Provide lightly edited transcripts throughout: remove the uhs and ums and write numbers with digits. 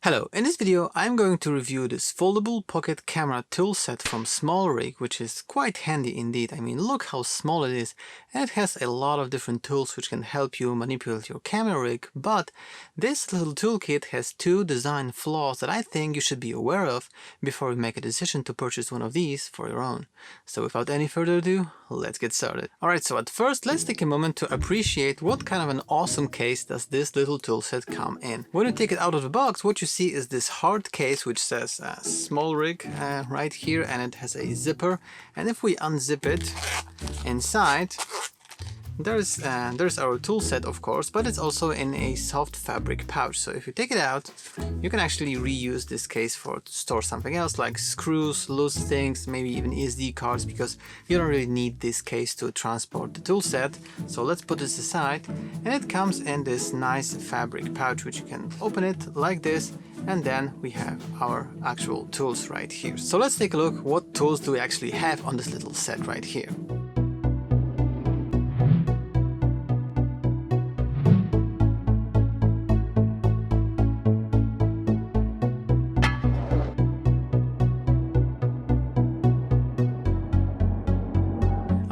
Hello, in this video I'm going to review this foldable pocket camera tool set from SMALLRIG, which is quite handy indeed. I mean, look how small it is, and it has a lot of different tools which can help you manipulate your camera rig, but this little toolkit has two design flaws that I think you should be aware of before you make a decision to purchase one of these for your own. So without any further ado, let's get started. Alright, so at first let's take a moment to appreciate what kind of an awesome case does this little tool set come in. When you take it out of the box, what you see is this hard case which says SMALLRIG right here, and it has a zipper, and if we unzip it, inside there's our tool set, of course, but it's also in a soft fabric pouch. So if you take it out, you can actually reuse this case to store something else like screws, loose things, maybe even SD cards, because you don't really need this case to transport the tool set. So let's put this aside, and it comes in this nice fabric pouch which you can open it like this, and then we have our actual tools right here. So let's take a look, what tools do we actually have on this little set right here.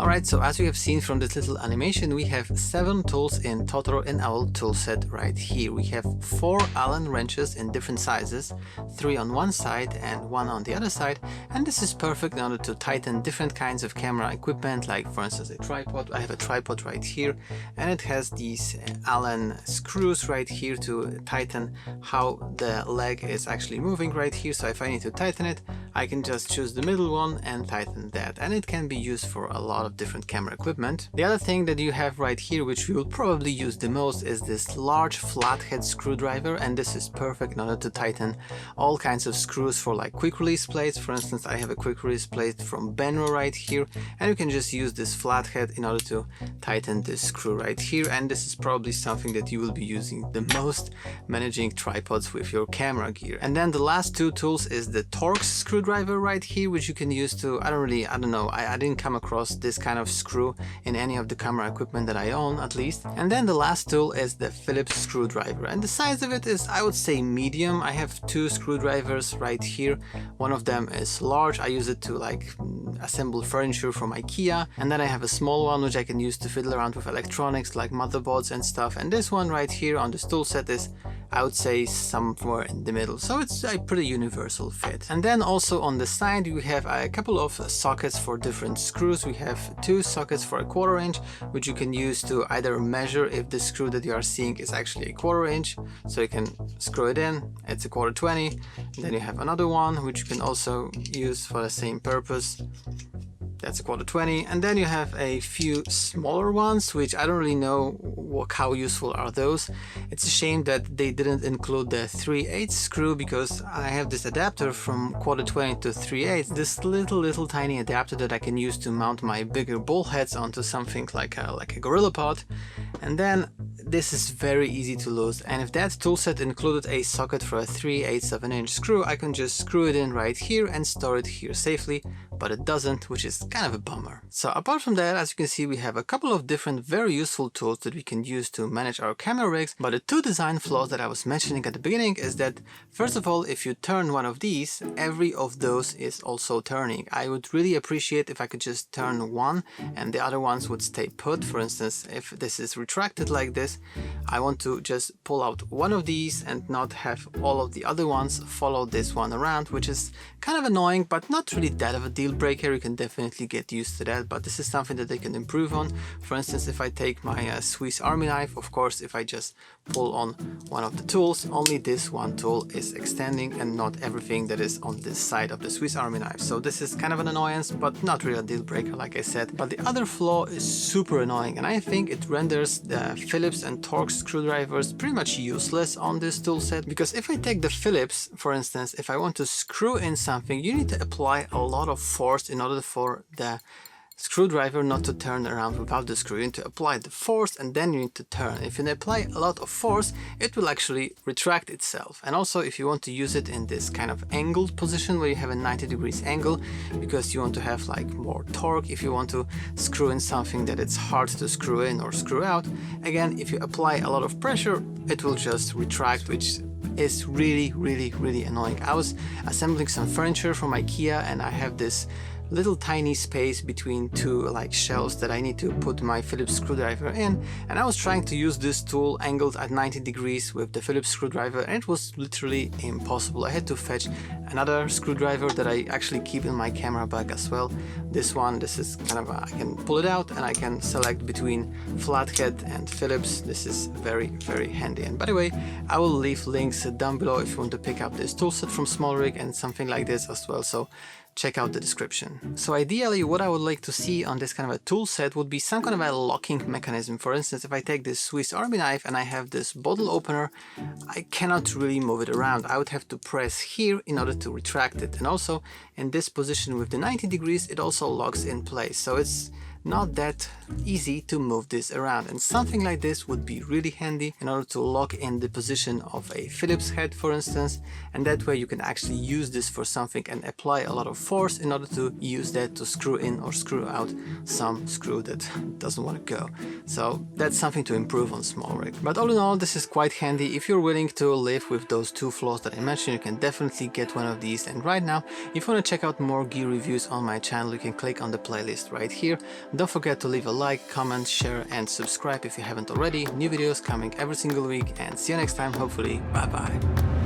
Alright, so as you have seen from this little animation, we have 7 tools in total in our tool set right here. We have 4 Allen wrenches in different sizes, 3 on one side and 1 on the other side, and this is perfect in order to tighten different kinds of camera equipment, like for instance a tripod. I have a tripod right here, and it has these Allen screws right here to tighten how the leg is actually moving right here. So if I need to tighten it, I can just choose the middle one and tighten that, and it can be used for a lot of different camera equipment. The other thing that you have right here, which you will probably use the most, is this large flathead screwdriver, and this is perfect in order to tighten all kinds of screws for like quick release plates. For instance, I have a quick release plate from Benro right here, and you can just use this flathead in order to tighten this screw right here, and this is probably something that you will be using the most managing tripods with your camera gear. And then the last 2 tools is the torx screwdriver right here, which you can use to, I don't know, I didn't come across this kind of screw in any of the camera equipment that I own, at least. And then the last tool is the Phillips screwdriver, and the size of it is, I would say, medium. I have 2 screwdrivers right here. One of them is large. I use it to like assemble furniture from IKEA, and then I have a small one which I can use to fiddle around with electronics like motherboards and stuff, and this one right here on this tool set is, I would say, somewhere in the middle, so it's a pretty universal fit. And then also on the side we have a couple of sockets for different screws. We have 2 sockets for a 1/4 inch, which you can use to either measure if the screw that you are seeing is actually a 1/4 inch, so you can screw it in, it's a 1/4 20. Then you have another one which you can also use for the same purpose, that's a 1/4 20, and then you have a few smaller ones which I don't really know how useful are those. It's a shame that they didn't include the 3/8 screw, because I have this adapter from 1/4 20 to 3/8, this little tiny adapter that I can use to mount my bigger ball heads onto something like a gorillapod, and then this is very easy to lose. And if that toolset included a socket for a 3/8 of an inch screw, I can just screw it in right here and store it here safely, but it doesn't, which is kind of a bummer. So apart from that, as you can see, we have a couple of different very useful tools that we can use to manage our camera rigs, but the 2 design flaws that I was mentioning at the beginning is that, first of all, if you turn one of these, every of those is also turning. I would really appreciate if I could just turn one and the other ones would stay put. For instance, if this is retracted like this, I want to just pull out one of these and not have all of the other ones follow this one around, which is kind of annoying, but not really that of a deal breaker. You can definitely get used to that, but this is something that they can improve on. For instance, if I take my Swiss Army knife, of course, if I just pull on one of the tools, only this one tool is extending and not everything that is on this side of the Swiss Army knife. So this is kind of an annoyance, but not really a deal breaker, like I said. But the other flaw is super annoying, and I think it renders the Phillips and torx screwdrivers pretty much useless on this tool set, because if I take the Phillips, for instance, if I want to screw in something, you need to apply a lot of force in order for the screwdriver not to turn around without the screw. You need to apply the force and then you need to turn. If you apply a lot of force, it will actually retract itself. And also, if you want to use it in this kind of angled position where you have a 90 degrees angle, because you want to have like more torque, if you want to screw in something that it's hard to screw in or screw out, again, if you apply a lot of pressure, it will just retract, which is really annoying. I was assembling some furniture from IKEA and I have this little tiny space between two like shelves that I need to put my Phillips screwdriver in, and I was trying to use this tool angled at 90 degrees with the Phillips screwdriver, and it was literally impossible. I had to fetch another screwdriver that I actually keep in my camera bag as well. This is kind of I can pull it out and I can select between flathead and Phillips. This is very handy. And by the way, I will leave links down below if you want to pick up this tool set from SMALLRIG and something like this as well, so check out the description. So ideally what I would like to see on this kind of a tool set would be some kind of a locking mechanism. For instance, if I take this Swiss Army knife and I have this bottle opener, I cannot really move it around. I would have to press here in order to retract it, and also in this position with the 90 degrees it also locks in place, so it's not that easy to move this around, and something like this would be really handy in order to lock in the position of a Phillips head, for instance, and that way you can actually use this for something and apply a lot of force in order to use that to screw in or screw out some screw that doesn't want to go. So that's something to improve on SMALLRIG. But all in all, this is quite handy. If you're willing to live with those two flaws that I mentioned, you can definitely get one of these. And right now, if you want to check out more gear reviews on my channel, you can click on the playlist right here. Don't forget to leave a like, comment, share and subscribe if you haven't already. New videos coming every single week, and see you next time, hopefully. Bye bye.